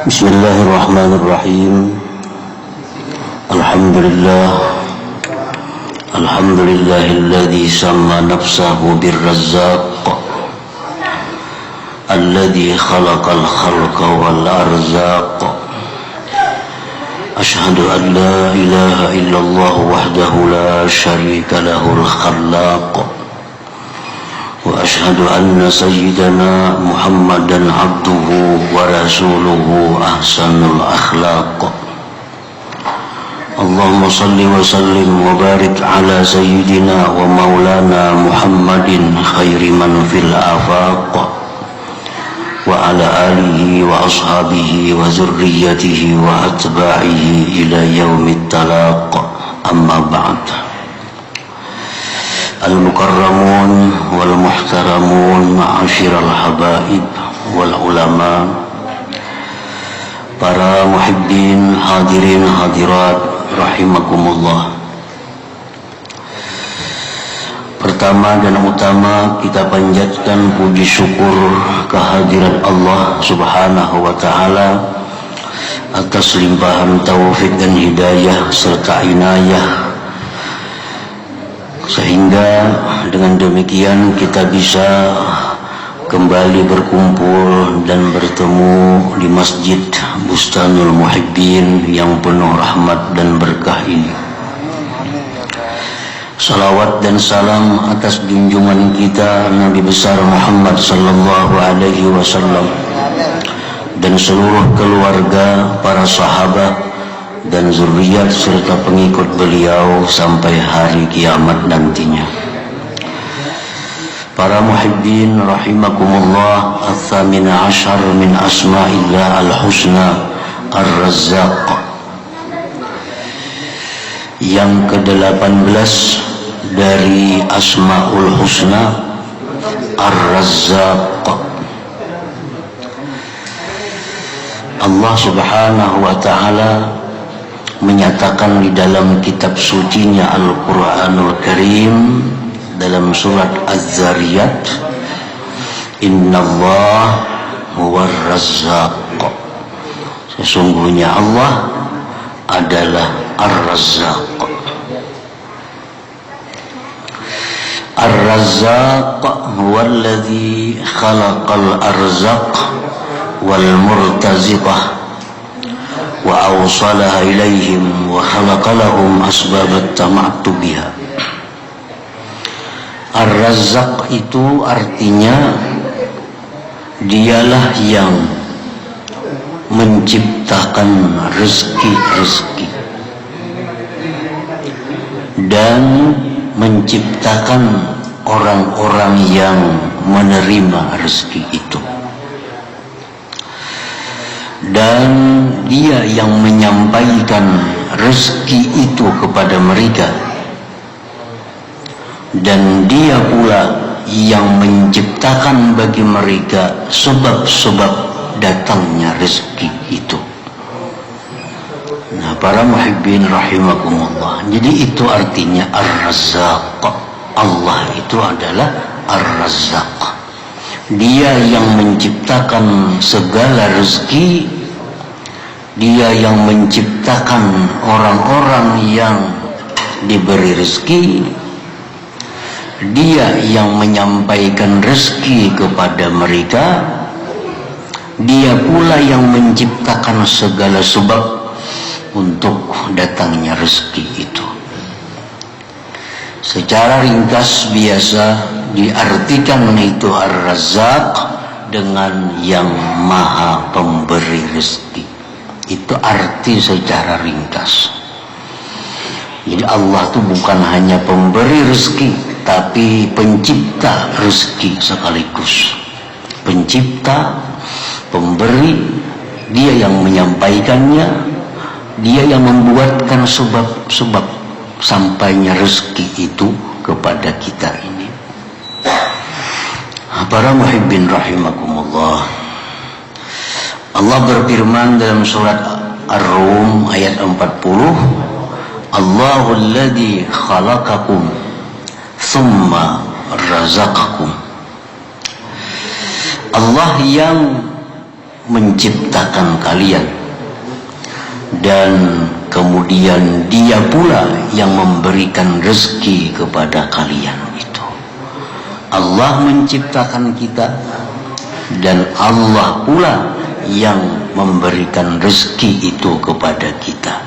Bismillahirrahmanirrahim. Alhamdulillahilladzi samma nafsahu birrazzaq alladzi khalaqal khalqa wal arzaq. Ashhadu an la ilaha illallah wahdahu la syarika lahul khallaq. Wa ashhadu anna sayyidana Muhammadan abduhu wa rasuluhu ahsanul akhlaq. Allahumma salli wa sallim wa barik ala sayyidina wa maulana Muhammadin khairi man fil afaq wa ala alihi wa ashabihi wa zurriyatihi wa atba'ihi ila yaumit talaq. Amma ba'd. Al-mukarramun wal muhtaramun ma'asyiral habaib wal ulama, para muhibbin hadirin hadirat rahimakumullah. Pertama dan utama kita panjatkan puji syukur kehadirat Allah Subhanahu wa taala atas limpahan taufik dan hidayah serta inayah, sehingga dengan demikian kita bisa kembali berkumpul dan bertemu di Masjid Bustanul Muhibbin yang penuh rahmat dan berkah ini. Salawat dan salam atas junjungan kita Nabi besar Muhammad sallallahu alaihi wasallam dan seluruh keluarga, para sahabat dan zuriat serta pengikut beliau sampai hari kiamat nantinya. Para muhibbin rahimakumullah, al-thamina ashar min asma'illah al-husna ar-razzaq. Yang ke-18 dari asma'ul husna ar-razzaq. Allah Subhanahu wa ta'ala menyatakan di dalam kitab sucinya Al-Quranul Karim dalam surat Az-Zariyat, Innallah huwar razzaq. Sesungguhnya Allah adalah Ar-Razzaq. Ar-Razzaq huwallazi khalaqal arzaq wal murtaziqah wa awsalaha ilaihim wa khalaqa lahum asbabat tamattu biha. Ar-Razzaq itu artinya dialah yang menciptakan rezeki-rezeki dan menciptakan orang-orang yang menerima rezeki itu, dan dia yang menyampaikan rezeki itu kepada mereka, dan dia pula yang menciptakan bagi mereka sebab-sebab datangnya rezeki itu. Nah, para muhibbin rahimakumullah, jadi itu artinya Ar-Razzaq. Allah itu adalah Ar-Razzaq. Dia yang menciptakan segala rezeki, dia yang menciptakan orang-orang yang diberi rezeki, dia yang menyampaikan rezeki kepada mereka, dia pula yang menciptakan segala sebab untuk datangnya rezeki itu. Secara ringkas biasa diartikan itu Ar-Razzaq dengan yang maha pemberi rezeki. Itu arti secara ringkas. Jadi Allah itu bukan hanya pemberi rezeki, tapi pencipta rezeki sekaligus. Pencipta, pemberi, dia yang menyampaikannya, dia yang membuatkan sebab-sebab sampainya rezeki itu kepada kita ini. Para muhibbin rahimakumullah, Allah berfirman dalam surat Ar-Rum ayat 40, Allahul ladzi khalaqakum thumma razaqakum. Allah yang menciptakan kalian, dan kemudian Dia pula yang memberikan rezeki kepada kalian. Itu Allah menciptakan kita, dan Allah pula yang memberikan rezeki itu kepada kita.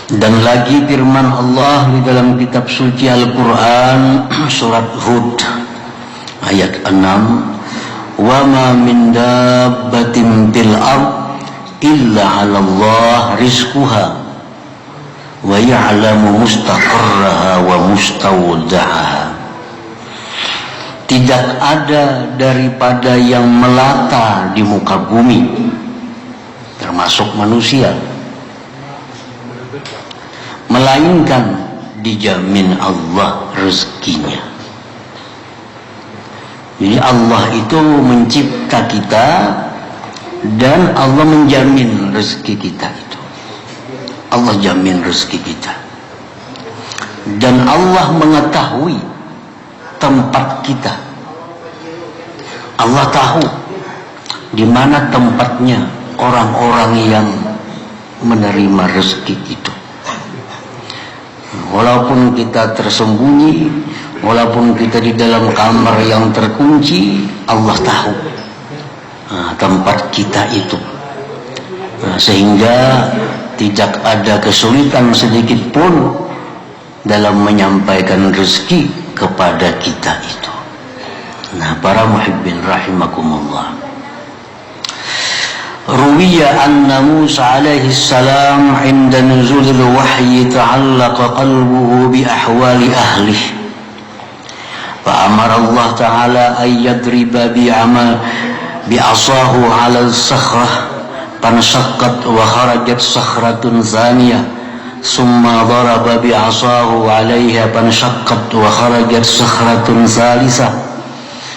Dan lagi firman Allah di dalam kitab suci Al-Quran, surat Hud ayat 6, wa ma min dabbatin fil ard illa 'ala Allah rizquha wa ya'lamu mustaqarraha wa mustawda'aha. Tidak ada daripada yang melata di muka bumi, termasuk manusia, melainkan dijamin Allah rezekinya. Jadi Allah itu mencipta kita, dan Allah menjamin rezeki kita itu. Allah jamin rezeki kita, dan Allah mengetahui tempat kita. Allah tahu di mana tempatnya orang-orang yang menerima rezeki itu. Walaupun kita tersembunyi, walaupun kita di dalam kamar yang terkunci, Allah tahu tempat kita itu. Sehingga tidak ada kesulitan sedikit pun dalam menyampaikan rezeki kepada kita itu. Nah, para muhibbin rahimakumullah, ruwiya anna Musa alaihi salam 'inda nuzulil wahyi ta'allaqa qalbuhu bi ahwali ahlihi fa amara Allah ta'ala an yadriba bi asahu 'ala al-sakhrah fanshaqqat wa kharajat sakhratun thaniyah summa daraba bi asahu 'alayha fanshaqqat wa kharajat sakhratun thalithah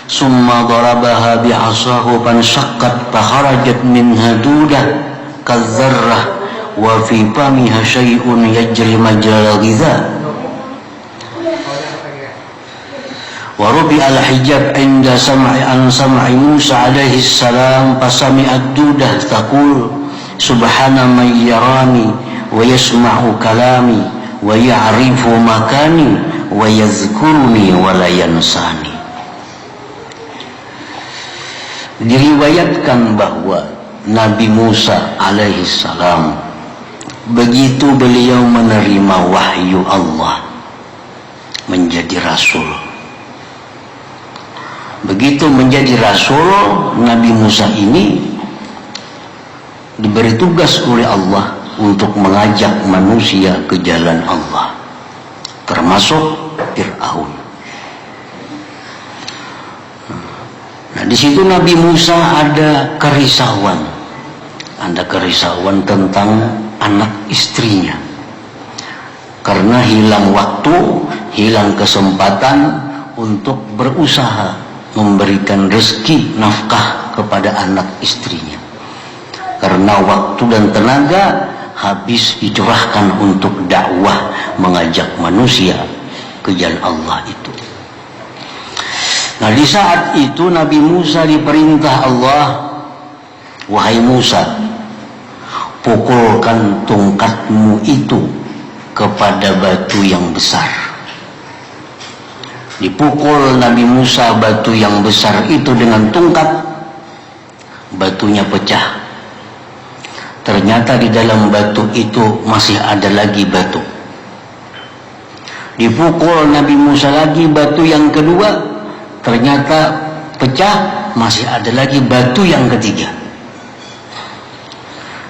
summa darabaha bi asahu fanshaqqat fa kharajat minha dudah kadzarrah wa fi famiha syai'un yajri majral ghidha wa rubi al-hijab inda sam'i Musa alaihi salam fasami'at dudah taqul subhana man yarani wa yasma'u kalami wa ya'rifu makani wa yadhkuruni wa la yansani. Diriwayatkan bahwa Nabi Musa alaihi salam, begitu beliau menerima wahyu Allah menjadi rasul, begitu menjadi rasul, Nabi Musa ini diberi tugas oleh Allah untuk mengajak manusia ke jalan Allah, termasuk Fir'aun. Nah, di situ Nabi Musa ada kerisauan tentang anak istrinya, karena hilang waktu, hilang kesempatan untuk berusaha memberikan rezeki nafkah kepada anak istrinya, karena waktu dan tenaga habis dicurahkan untuk dakwah mengajak manusia ke jalan Allah itu. Nah, di saat itu Nabi Musa diperintah Allah, wahai Musa, pukulkan tongkatmu itu kepada batu yang besar. Dipukul Nabi Musa batu yang besar itu dengan tongkat, batunya pecah. Ternyata di dalam batu itu masih ada lagi batu. Dipukul Nabi Musa lagi batu yang kedua, ternyata pecah, masih ada lagi batu yang ketiga.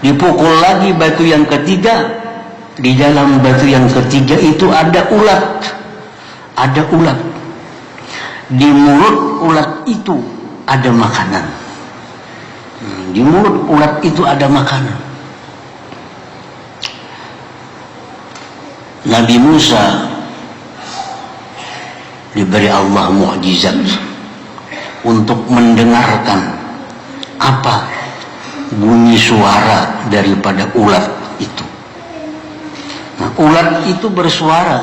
Dipukul lagi batu yang ketiga, di dalam batu yang ketiga itu ada ulat. Ada ulat. Di mulut ulat itu ada makanan. Di mulut ulat itu ada makanan. Nabi Musa diberi Allah mukjizat untuk mendengarkan apa bunyi suara daripada ulat itu. Nah, ulat itu bersuara,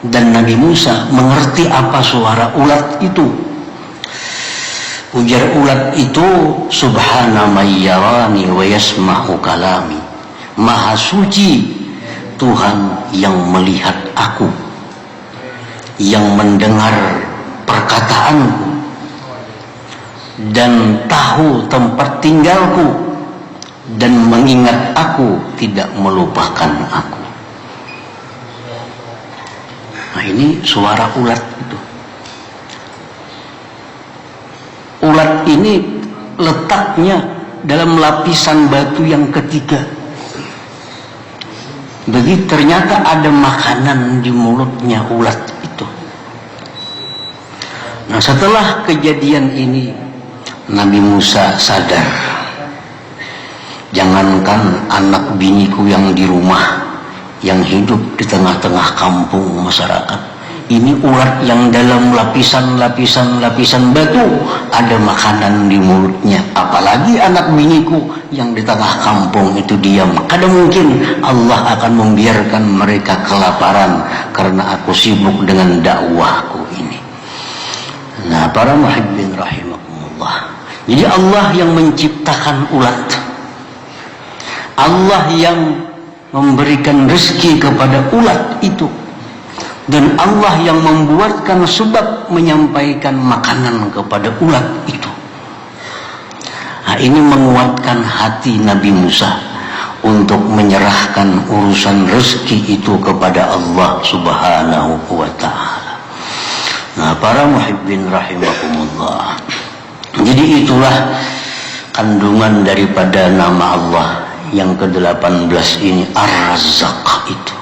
dan Nabi Musa mengerti apa suara ulat itu. Ujar ulat itu, subhana may yarani wa yasma'u kalami. Maha suci Tuhan yang melihat aku, yang mendengar perkataanku, dan tahu tempat tinggalku, dan mengingat aku, tidak melupakan aku. Nah, ini suara ulat itu. Ulat ini letaknya dalam lapisan batu yang ketiga. Begitu ternyata ada makanan di mulutnya ulat itu. Nah, setelah kejadian ini Nabi Musa sadar, jangankan anak biniku yang di rumah, yang hidup di tengah-tengah kampung masyarakat, ini ulat yang dalam lapisan batu ada makanan di mulutnya, apalagi anak biniku yang di tengah kampung itu diam. Kadang mungkin Allah akan membiarkan mereka kelaparan karena aku sibuk dengan dakwahku ini. Nah, para muhibbin rahimakumullah, jadi Allah yang menciptakan ulat, Allah yang memberikan rezeki kepada ulat itu, dan Allah yang membuatkan sebab menyampaikan makanan kepada ulat itu. Nah, ini menguatkan hati Nabi Musa untuk menyerahkan urusan rezeki itu kepada Allah Subhanahu wa ta'ala. Nah, para muhibbin rahimakumullah, jadi itulah kandungan daripada nama Allah yang ke-18 ini, Ar-Razzaq itu.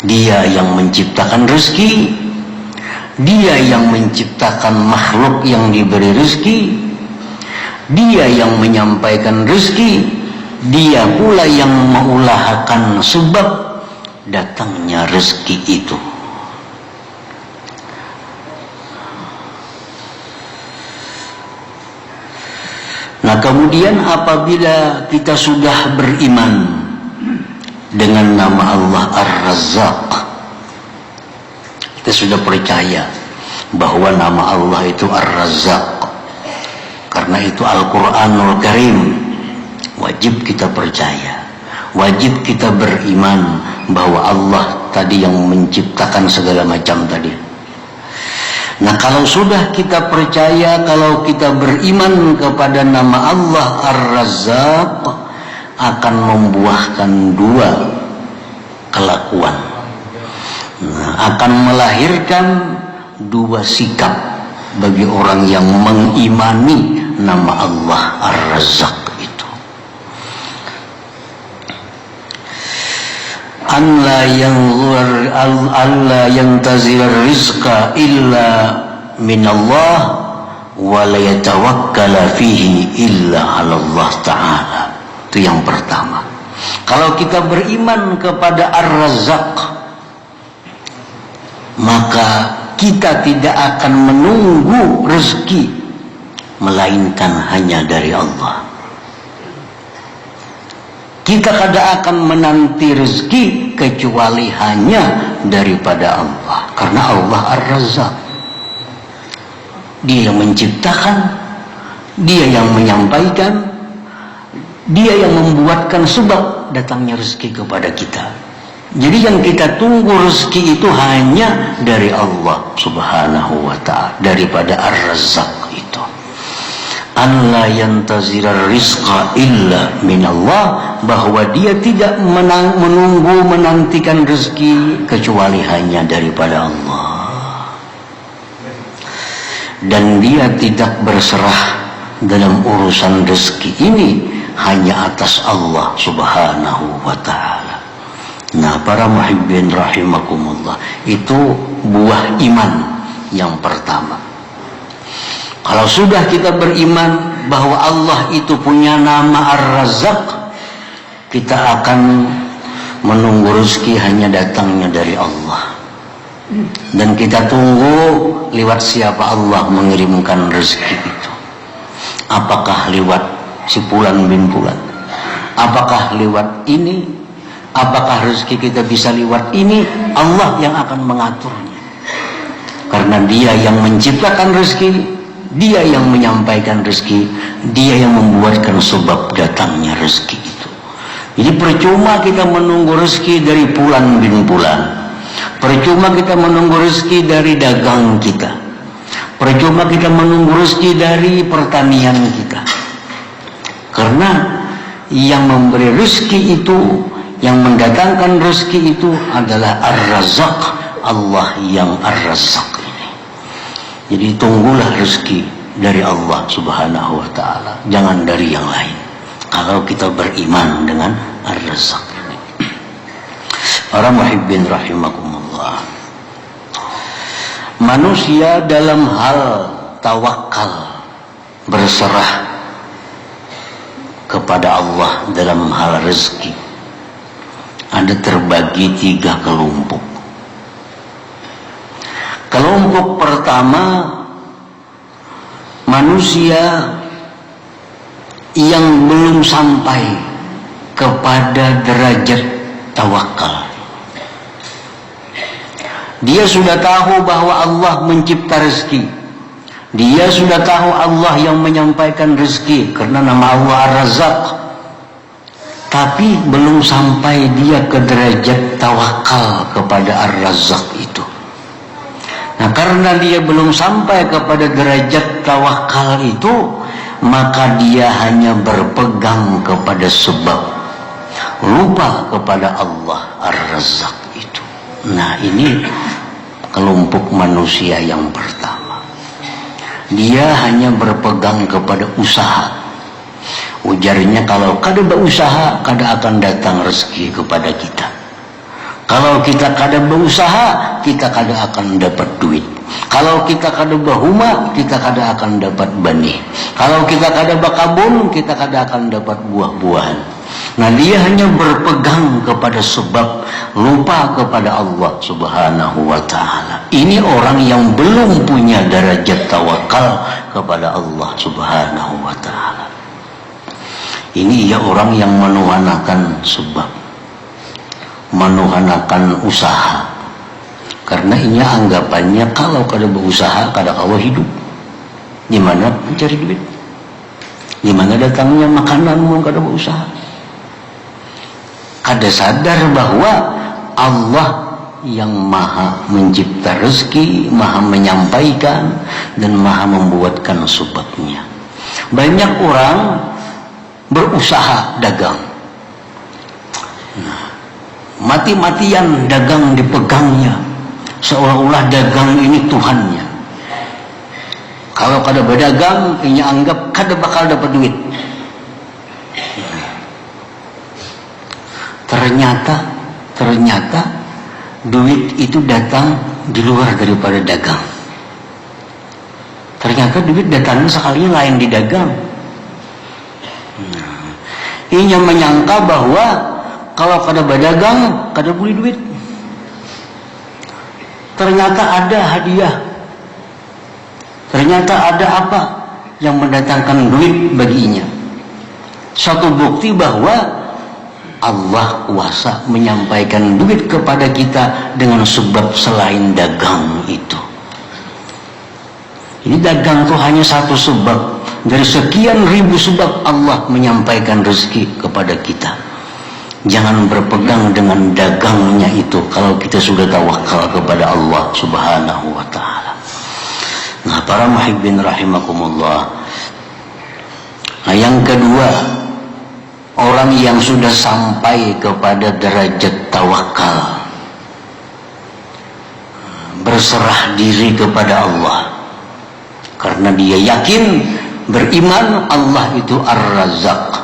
Dia yang menciptakan rezeki, dia yang menciptakan makhluk yang diberi rezeki, dia yang menyampaikan rezeki, dia pula yang mengulahkan sebab datangnya rezeki itu. Nah, kemudian apabila kita sudah beriman dengan nama Allah Ar-Razzaq, kita sudah percaya bahwa nama Allah itu Ar-Razzaq, karena itu Al-Quranul Karim, wajib kita percaya, wajib kita beriman bahwa Allah tadi yang menciptakan segala macam tadi. Nah, kalau sudah kita percaya, kalau kita beriman kepada nama Allah Ar-Razzaq, akan membuahkan dua kelakuan. Nah, akan melahirkan dua sikap bagi orang yang mengimani nama Allah Ar-Razzaq itu. Allah yantazir rizqa illa minallah wa la yatawakkala fihi illa 'ala Allah ta'ala. Itu yang pertama. Kalau kita beriman kepada Ar-Razzaq, maka kita tidak akan menunggu rezeki melainkan hanya dari Allah. Kita tidak akan menanti rezeki kecuali hanya daripada Allah, karena Allah Ar-Razzaq. Dia yang menciptakan, dia yang menyampaikan, dia yang membuatkan sebab datangnya rezeki kepada kita. Jadi yang kita tunggu rezeki itu hanya dari Allah Subhanahu wa ta'ala, daripada Ar-Razzaq itu. Allah yantazira rizqa illa minallah, bahwa dia tidak menunggu menantikan rezeki kecuali hanya daripada Allah. Dan dia tidak berserah dalam urusan rezeki ini hanya atas Allah Subhanahu wa ta'ala. Nah, para muhibbin rahimakumullah, itu buah iman yang pertama. Kalau sudah kita beriman bahwa Allah itu punya nama Ar-Razzaq, kita akan menunggu rezeki hanya datangnya dari Allah. Dan kita tunggu lewat siapa Allah mengirimkan rezeki itu. Apakah lewat si Fulan bin Fulan? Apakah lewat ini? Apakah rezeki kita bisa lewat ini? Allah yang akan mengaturnya. Karena dia yang menciptakan rezeki, Dia yang menyampaikan rezeki, dia yang membuatkan sebab datangnya rezeki itu. Jadi percuma kita menunggu rezeki dari bulan bin bulan, percuma kita menunggu rezeki dari dagang kita, percuma kita menunggu rezeki dari pertanian kita. Karena yang memberi rezeki itu, yang mendatangkan rezeki itu adalah Ar-Razzaq, Allah yang Ar-Razzaq ini. Jadi tunggulah rezeki dari Allah Subhanahu wa ta'ala, jangan dari yang lain. Kalau kita beriman dengan Ar-Razzaq ini. Para muhibbin rahimakumullah, manusia dalam hal tawakal, berserah kepada Allah dalam hal rezeki, ada terbagi 3 kelompok. Kelompok pertama, manusia yang belum sampai kepada derajat tawakal. Dia sudah tahu bahwa Allah mencipta rezeki, dia sudah tahu Allah yang menyampaikan rezeki karena nama Allah Ar-Razzaq, tapi belum sampai dia ke derajat tawakal kepada Ar-Razzaq itu. Nah, karena dia belum sampai kepada derajat tawakal itu, maka dia hanya berpegang kepada sebab, lupa kepada Allah Ar-Razzaq itu. Nah, ini kelompok manusia yang pertama. Dia hanya berpegang kepada usaha. Ujarnya, kalau kada berusaha, kada akan datang rezeki kepada kita. Kalau kita kada berusaha, kita kada akan dapat duit. Kalau kita kada berhuma, kita kada akan dapat benih. Kalau kita kada berkebun, kita kada akan dapat buah-buahan. Nah, dia hanya berpegang kepada sebab, lupa kepada Allah Subhanahu wa ta'ala. Ini orang yang belum punya derajat tawakal kepada Allah Subhanahu wa ta'ala. Ini ya orang yang menuhanakan sebab, menuhanakan usaha. Karena ini anggapannya kalau kada berusaha, kada Allah hidup. Di mana mencari duit? Di mana datangnya makananmu kada berusaha? Kada sadar bahwa Allah yang maha mencipta rezeki, maha menyampaikan, dan maha membuatkan sebabnya. Banyak orang berusaha dagang. Nah, mati-matian dagang dipegangnya, seolah-olah dagang ini Tuhannya. Kalau kada berdagang, ini anggap kada bakal dapat duit. Ternyata duit itu datang di luar daripada dagang. Ternyata duit datangnya sekali lain di dagang. Ini menyangka bahwa kalau kada berdagang, kada beli duit. Ternyata ada hadiah. Ternyata ada apa yang mendatangkan duit baginya. Satu bukti bahwa Allah kuasa menyampaikan duit kepada kita dengan sebab selain dagang itu. Ini dagang itu hanya satu sebab dari sekian ribu sebab Allah menyampaikan rezeki kepada kita. Jangan berpegang dengan dagangnya itu kalau kita sudah tawakal kepada Allah Subhanahu wa ta'ala. Nah, para muhibbin rahimakumullah. Nah, yang kedua, orang yang sudah sampai kepada derajat tawakal, berserah diri kepada Allah. Karena dia yakin, beriman Allah itu Ar-Razzaq.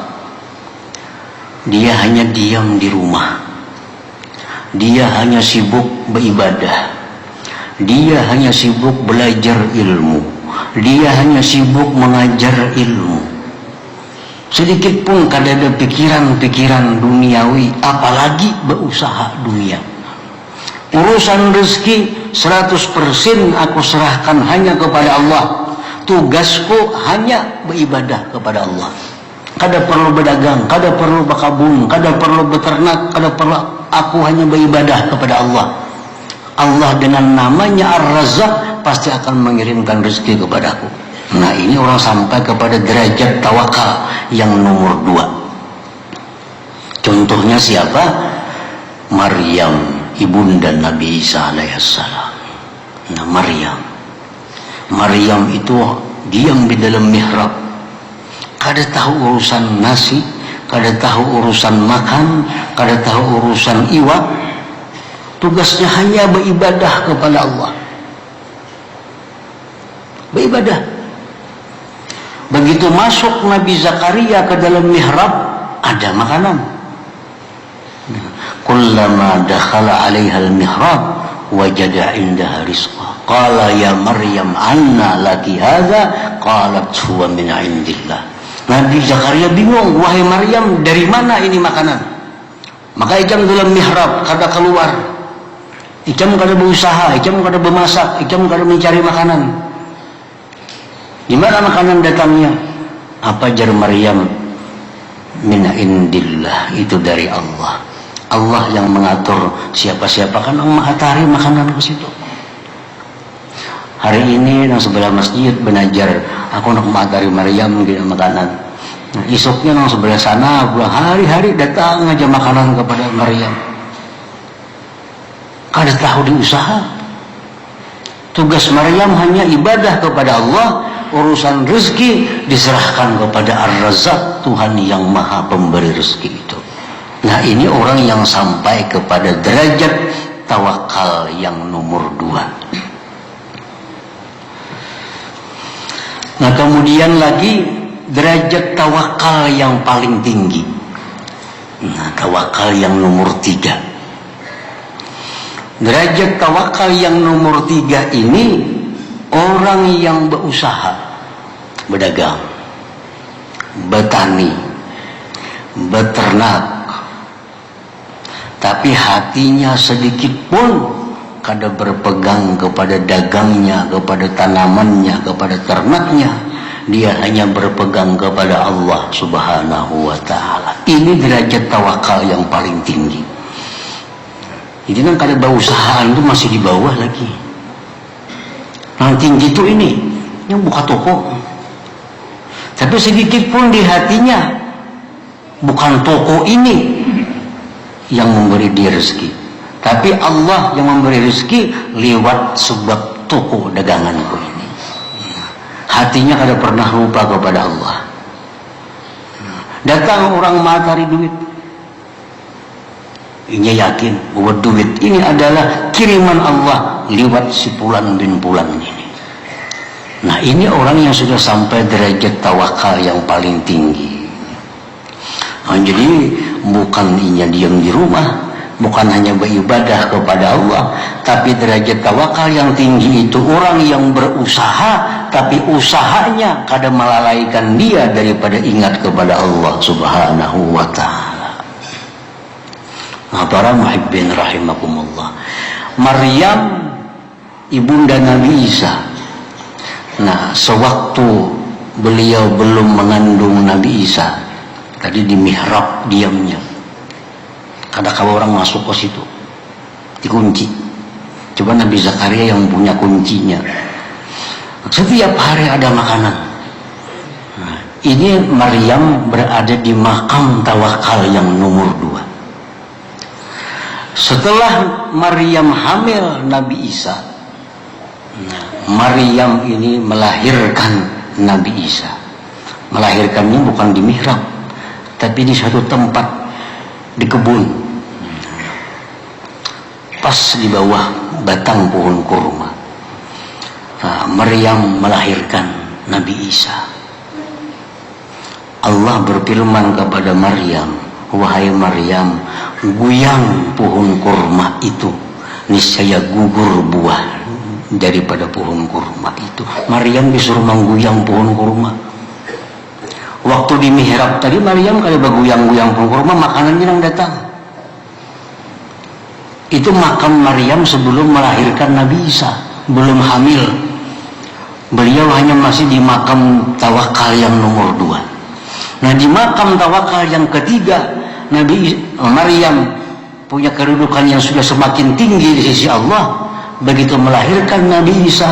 Dia hanya diam di rumah. Dia hanya sibuk beribadah. Dia hanya sibuk belajar ilmu. Dia hanya sibuk mengajar ilmu. Sedikit pun kada ada pikiran-pikiran duniawi, apalagi berusaha dunia. Urusan rezeki 100% aku serahkan hanya kepada Allah. Tugasku hanya beribadah kepada Allah. Kada perlu berdagang, kada perlu berkebun, kada perlu beternak, kada perlu, aku hanya beribadah kepada Allah. Allah dengan namanya Ar-Razzaq pasti akan mengirimkan rezeki kepadaku. Nah, ini orang sampai kepada derajat tawakal yang nomor 2. Contohnya siapa? Maryam, ibunda Nabi Isa alaihissalam. Nah, Maryam itu diam di dalam mihrab, kada tahu urusan nasi, kada tahu urusan makan, kada tahu urusan iwak. Tugasnya hanya beribadah kepada Allah, beribadah. Begitu masuk Nabi Zakaria ke dalam mihrab, ada makanan. Kullama dakhala 'alaiha al-mihrab wajada 'indaha rizqa. Qala ya Maryam anna laki hadza? Qalat huwa min 'indillah. Nabi Zakaria bingung, wahai Maryam, dari mana ini makanan? Maka ijam dalam mihrab, kada keluar. Ijam kada berusaha, ijam kada bermasak, ijam kada mencari makanan. Di mana makanan datangnya? Apa jar Maryam? Min indillah, itu dari Allah. Allah yang mengatur siapa-siapa kan yang mengatari makanan ke situ. Hari ini nang sebelah masjid benajar, aku nak mengatari Maryam gini makanan. Nah, esoknya nang sebelah sana, pulang hari-hari datang aja makanan kepada Maryam. Kada tahu diusaha. Tugas Maryam hanya ibadah kepada Allah. Urusan rezeki diserahkan kepada Ar-Razzaq, Tuhan yang maha pemberi rezeki itu. Nah, ini orang yang sampai kepada derajat tawakal yang nomor 2. Nah, kemudian lagi derajat tawakal yang paling tinggi. Nah, tawakal yang nomor 3. Derajat tawakal yang nomor 3 ini orang yang berusaha, berdagang, bertani, beternak, tapi hatinya sedikit pun kada berpegang kepada dagangnya, kepada tanamannya, kepada ternaknya. Dia hanya berpegang kepada Allah Subhanahu wa ta'ala. Ini derajat tawakal yang paling tinggi. Jadi kan kada berusahaan itu masih di bawah lagi. Yang tinggi itu ini yang buka toko, tapi sedikit pun di hatinya bukan toko ini yang memberi dia rezeki, tapi Allah yang memberi rezeki lewat sebab toko daganganku ini. Hatinya kada pernah lupa kepada Allah. Datang orang matahari duit, ini yakin bahwa duit ini adalah kiriman Allah lewat si Fulan bin Fulan ini. Nah, ini orang yang sudah sampai derajat tawakal yang paling tinggi. Nah, jadi bukan hanya diam di rumah, bukan hanya beribadah kepada Allah, tapi derajat tawakal yang tinggi itu orang yang berusaha, tapi usahanya kada melalaikan dia daripada ingat kepada Allah Subhanahu wa ta'ala. Nah, para muhibbin rahimakumullah, Maryam ibunda Nabi Isa. Nah, sewaktu beliau belum mengandung Nabi Isa, tadi di mihrab diamnya. Kada kalau orang masuk ke situ, dikunci. Coba Nabi Zakaria yang punya kuncinya. Setiap hari ada makanan. Nah, ini Maryam berada di makam tawakal yang nomor 2. Setelah Maryam hamil Nabi Isa, Maryam ini melahirkan Nabi Isa. Melahirkannya bukan di mihrab, tapi di satu tempat di kebun, pas di bawah batang pohon kurma. Nah, Maryam melahirkan Nabi Isa. Allah berfirman kepada Maryam, wahai Maryam, guyang pohon kurma itu, niscaya gugur buah daripada pohon kurma itu. Maryam disuruh mengguyang pohon kurma. Waktu di mihrab tadi Maryam kalau berguyang-guyang pohon kurma, makanannya yang datang. Itu makam Maryam sebelum melahirkan Nabi Isa, belum hamil. Beliau hanya masih di makam tawakal yang nomor 2. Nah, di makam tawakal yang ketiga, Maryam punya kedudukan yang sudah semakin tinggi di sisi Allah. Begitu melahirkan Nabi Isa,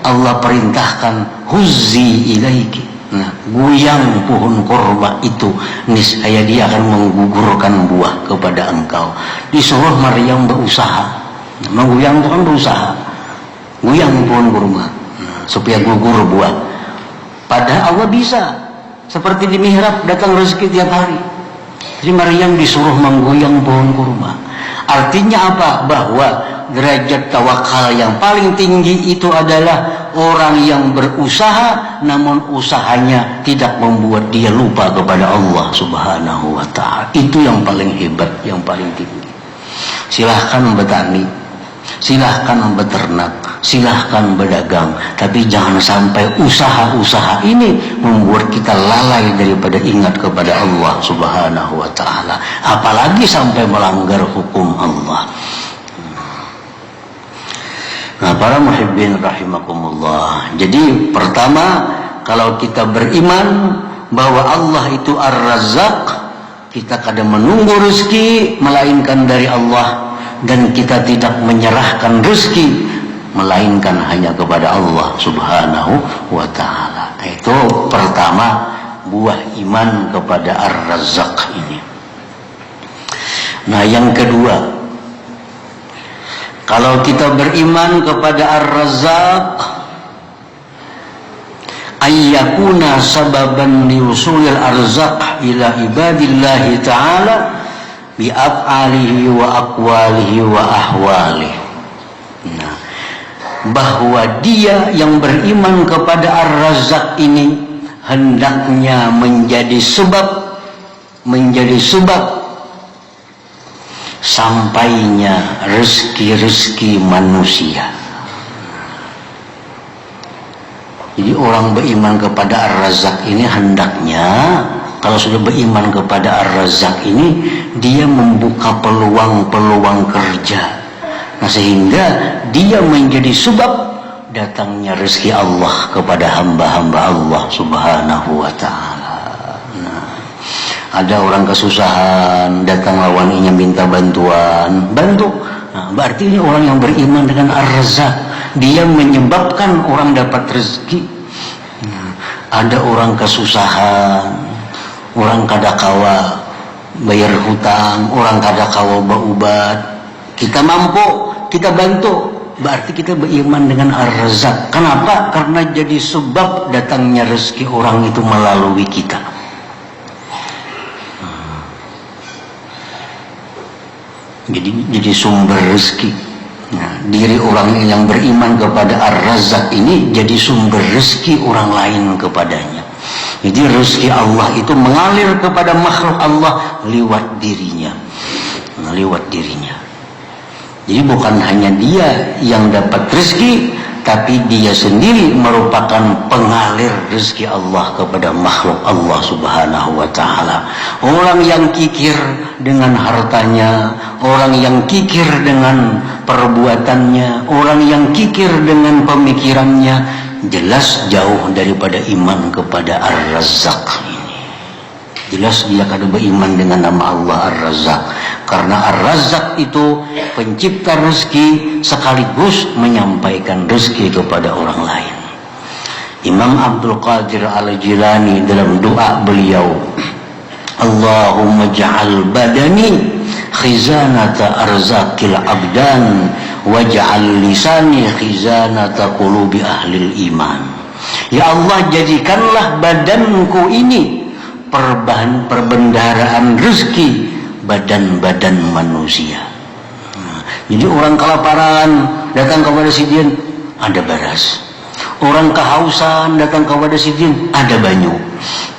Allah perintahkan huzzi ilaiki. Nah, goyang pohon korma itu, niscaya dia akan menggugurkan buah kepada engkau. Disuruh Maryam berusaha. Menggoyang itu kan berusaha. Goyang pohon kurma supaya gugur buah. Padahal Allah bisa. Seperti di mihrab datang rezeki tiap hari. Jadi Maryam disuruh menggoyang pohon kurma. Artinya apa? Bahwa derajat tawakal yang paling tinggi itu adalah orang yang berusaha, namun usahanya tidak membuat dia lupa kepada Allah Subhanahu wa ta'ala. Itu yang paling hebat, yang paling tinggi. Silahkan bertani, silahkan beternak, silahkan berdagang, tapi jangan sampai usaha-usaha ini membuat kita lalai daripada ingat kepada Allah Subhanahu wa ta'ala, apalagi sampai melanggar hukum Allah. Nah, para muhibbin rahimakumullah, jadi pertama, kalau kita beriman bahwa Allah itu Ar-Razzaq, kita kadang menunggu rezeki melainkan dari Allah, dan kita tidak menyerahkan rezeki melainkan hanya kepada Allah Subhanahu wa ta'ala. Itu pertama, buah iman kepada Ar-Razzaq ini. Nah, yang kedua, kalau kita beriman kepada Ar-Razzaq, ayyakuna sababan liusulil arzaq ila ibadillahi ta'ala bi'af'alihi wa aqwalihi wa ahwalihi. Nah, bahwa dia yang beriman kepada Ar-Razzaq ini hendaknya menjadi sebab sampainya rezeki-rezeki manusia. Jadi orang beriman kepada Ar-Razzaq ini hendaknya, kalau sudah beriman kepada Ar-Razzaq ini, dia membuka peluang-peluang kerja. Nah, sehingga dia menjadi sebab datangnya rezeki Allah kepada hamba-hamba Allah Subhanahu wa ta'ala. Ada orang kesusahan, datang lawannya minta bantuan, bantu. Nah, berarti ini orang yang beriman dengan Ar-Razzaq. Dia menyebabkan orang dapat rezeki. Nah, ada orang kesusahan, orang kadakawa bayar hutang, orang kadakawa berobat. Kita mampu, kita bantu. Berarti kita beriman dengan Ar-Razzaq. Kenapa? Karena jadi sebab datangnya rezeki orang itu melalui kita. Jadi sumber rezeki. Nah, diri orang yang beriman kepada Ar-Razzaq ini jadi sumber rezeki orang lain kepadanya. Jadi rezeki Allah itu mengalir kepada makhluk Allah lewat dirinya. Jadi bukan hanya dia yang dapat rezeki, tapi dia sendiri merupakan pengalir rezeki Allah kepada makhluk Allah Subhanahu wa ta'ala. Orang yang kikir dengan hartanya, orang yang kikir dengan perbuatannya, orang yang kikir dengan pemikirannya, jelas jauh daripada iman kepada Ar-Razzaq ini. Jelas dia kada beriman dengan nama Allah Ar-Razzaq. Karena Ar-Razzaq itu pencipta rezeki sekaligus menyampaikan rezeki kepada orang lain. Imam Abdul Qadir Al-Jilani dalam doa beliau, Allahumma ja'al badani khizanata arzaqil abdan waj'al lisani khizanata qulubi ahlil iman. Ya Allah, jadikanlah badanku ini perbendaharaan rezeki badan-badan manusia. Nah, jadi orang kelaparan datang kepada sidin, ada beras. Orang kehausan datang kepada sidin, ada banyu.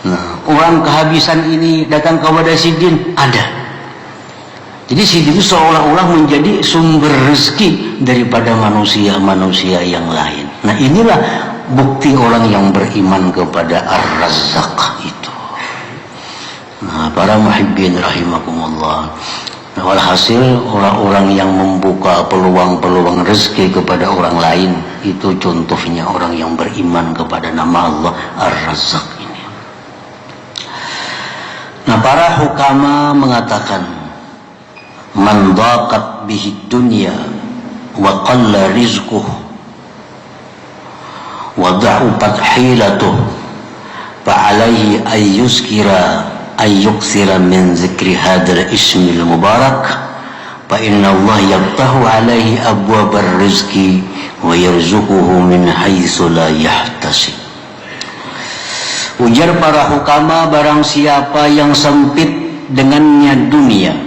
Nah, orang kehabisan ini datang kepada sidin, ada. Jadi sidin itu seolah-olah menjadi sumber rezeki daripada manusia-manusia yang lain. Nah, inilah bukti orang yang beriman kepada Ar-Razzaq itu. Nah, para muhibbin rahimakumullah, walhasil orang-orang yang membuka peluang-peluang rezeki kepada orang lain itu contohnya orang yang beriman kepada nama Allah Ar-Razzaq ini. Nah, para hukama mengatakan, man dhaqat bihi dunya wa qalla rizquh wa dha'ufat hilatuh fa alaihi ayyukthira min zikri hadzal ismil mubarak fa inna Allah yaftahu alaihi abwabar rizqi wa yarzuquhu min haitsu la yahtasib. Ujar para hukama, barang siapa yang sempit dengannya dunia,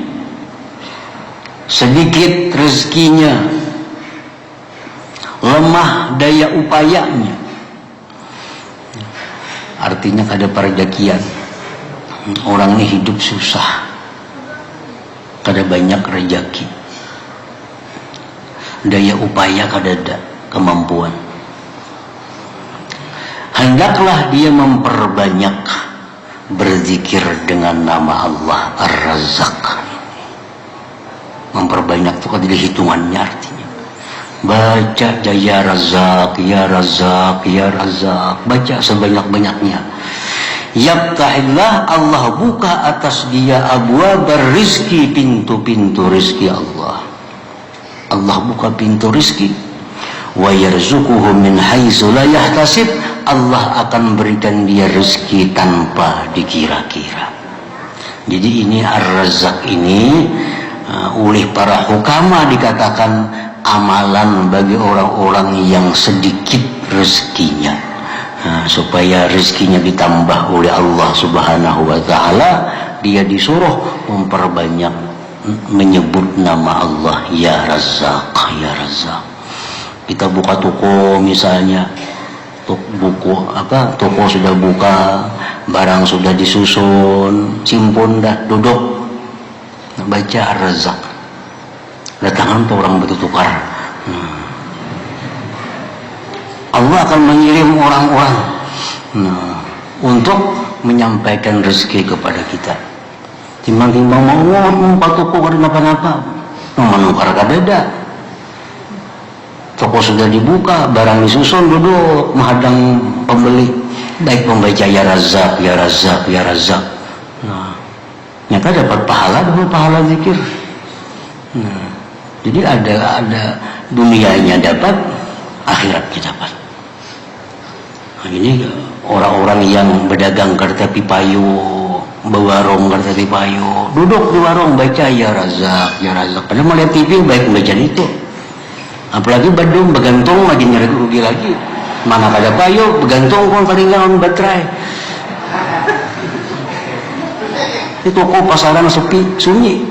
sedikit rezekinya, lemah daya upayanya, artinya kada perjakian, orang ini hidup susah, kada banyak rezeki, daya upaya kada ada, kemampuan, hendaklah dia memperbanyak berzikir dengan nama Allah Ar-Razzaq. Memperbanyak itu kan hitungannya, artinya baca ya Razzaq, ya Razzaq, ya Razzaq, baca sebanyak-banyaknya. Yaftahillah, Allah buka atas dia abwabar rizki, pintu-pintu rizki Allah. Allah buka pintu rizki. Wa yarzuquhu min haitsu la yahtasib, Allah akan berikan dia rezeki tanpa dikira-kira. Jadi ini Ar-Razzaq ini oleh para hukama dikatakan amalan bagi orang-orang yang sedikit rezekinya, supaya rezekinya ditambah oleh Allah Subhanahu wa ta'ala. Dia disuruh memperbanyak menyebut nama Allah, ya Razzaq, ya Razzaq. Kita buka toko misalnya, toko sudah buka, barang sudah disusun, simpun dah, duduk baca Ar-Razzaq, datangan tuh orang bertukar. Allah akan mengirim orang-orang untuk menyampaikan rezeki kepada kita. Timbang-timbang mau ngomong toko kada napa-napa, menukar kada. Toko sudah dibuka, barang disusun, duduk menghadang pembeli, baik membaca ya Razzaq, ya Razzaq, ya Razzaq. Nyata dapat pahala zikir. Jadi ada dunianya dapat, akhiratnya dapat. Ini orang-orang yang berdagang kereta pipayu, berwarung kereta pipayu, duduk di warung baca ya Razzaq, ya Razzaq. Padahal melihat TV baik membaca itu. Apalagi Badung bergantung lagi nyari rugi lagi. Mana kada payu bergantung pun ketinggalan baterai. Itu toko pasaran sepi, sunyi.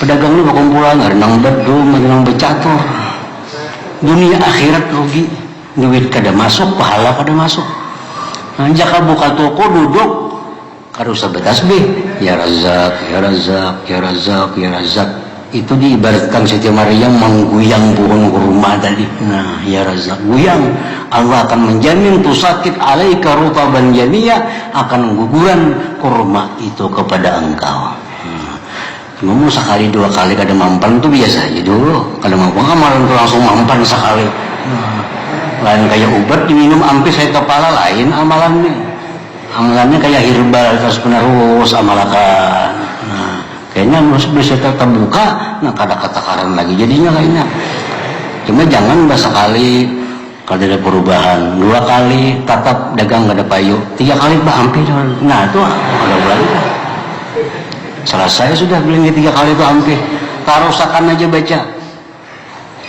Pedagang lu berkumpulan, renang bedung, renang bercatur. Dunia akhirat rugi, duit kada masuk, pahala kada masuk. Jika buka toko duduk, kada usah bertasbih, ya Razzaq, ya Razzaq, ya Razzaq, ya Razzaq. Itu diibaratkan Siti Maryam mengguyang pohon kurma tadi. Nah, ya Razzaq, guyang. Allah akan menjamin tusakit alaika rutaban janiya, akan guguran kurma itu kepada engkau. Cuma sekali dua kali kada mampan itu biasa aja dulu. Kada mampan amalan itu langsung mampan sekali. Lain kayak obat diminum ampe saya kepala, lain amalannya. Amalannya kayak herbal terus penerus amalakan. Kayaknya bisa terbuka, kada kata-kataran lagi jadinya lainnya. Cuma jangan sekali kada ada perubahan, dua kali tatap dagang kada payu, tiga kali hampir. Nah itu ada lagi. Selesai sudah beli tiga kali itu hampir. Tarusakan aja baca,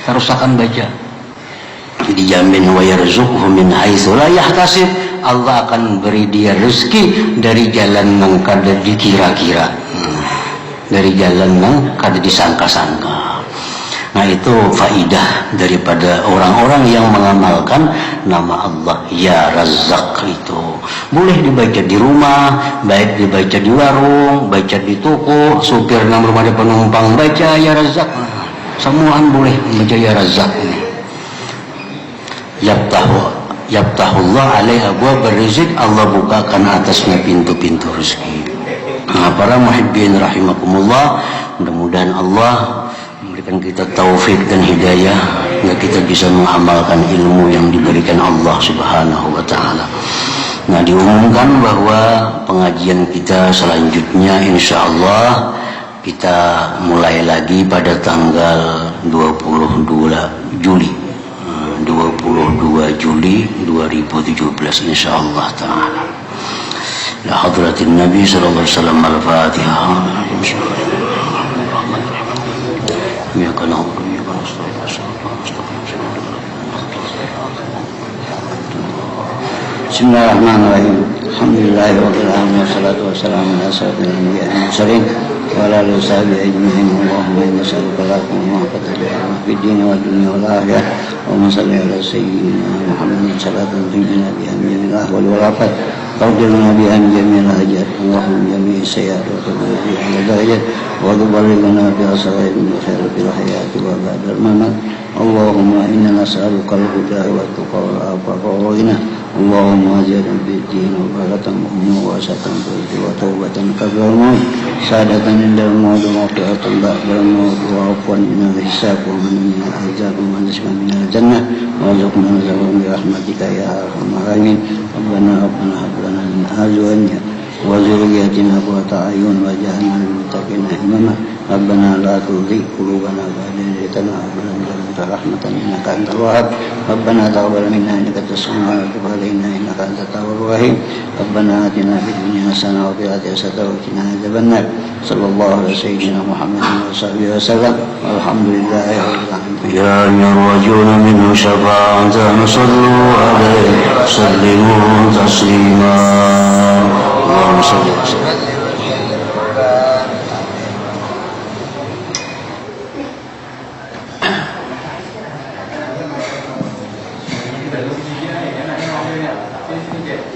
tarusakan baca. Dijamin wa yarzuquhu min haitsu la yahtasib, Allah akan beri dia rezeki dari jalan yang kada dikira-kira. Dari jalan yang kada disangka-sangka. Nah itu faidah daripada orang-orang yang mengamalkan nama Allah ya Razzaq itu. Boleh dibaca di rumah, baik dibaca di warung, baca di toko, supir nang rumah ada penumpang baca ya Razzaq. Semuaan boleh membaca ya Razzaq ini. Yaftahullah alaihi abwaab rizq, Allah bukakan atasnya pintu-pintu rezeki. Nah, para muhibbin rahimakumullah, mudah-mudahan Allah memberikan kita taufik dan hidayah hingga kita bisa mengamalkan ilmu yang diberikan Allah Subhanahu wa ta'ala. Nah, diumumkan bahwa pengajian kita selanjutnya insyaallah kita mulai lagi pada tanggal 22 Juli. Juli 2017 insyaallah taala. La hadratin Nabi sallallahu alaihi wasallam al-Fatihah. Ya kana Bismillahirrahmanirrahim. Alhamdulillahirabbil alamin wassalatu wassalamu ala asyrofil anbiya'i wal mursalin wa ala alihi washabihi ajma'in. Allahumma inna nas'aluka al-afwa fid din wad dunya wal akhirah. Allahumma shalli ala sayyidina Muhammadin salatan tunjina biha min jami'il ahwali wal afat. Qaddirna biha min jami'il hajat. Allahumma jami'i sayyi'at wa qaddirna biha ala darajat wa tuballighna biha sawa'iq min khairil hayati wa ba'dal mamat. Allahumma inna nas'aluka al-huda wa tuqa wal afafa wal ghina. Allahumma ajirna fid din wa barakatan wa wasatan wa taubatan qabla al-maut sadatan indal maut wa maghfiratan ba'da al-maut wa afwan min al-hisab wa min al-azab wa nasma min al-jannah wa rizqna nazarun bi rahmatika ya arhamar rahimin. Rabbana hab lana min azwajina wa dhurriyyatina qurrata a'yun waj'alna lil muttaqina imama. Rabbana la tuzigh qulubana ba'da idh hadaytana wa hab lana min ladunka rahmatan innaka antal wahhab. Rabbana taqabbal minna innaka antas samiul 'alim wa tub 'alaina innaka antat tawwabur rahim. Rabbana atina fid dunya hasanah wa fil akhirati hasanah wa qina adzabannar. Sallallahu alaihi sayyidina Muhammadin wa sahbihi wasallam. Walhamdulillahi rabbil alamin. Ya yarjuna minhu syafa'atan sallu alaihi sallimu taslima. Allahumma shalli wa sallim. Ini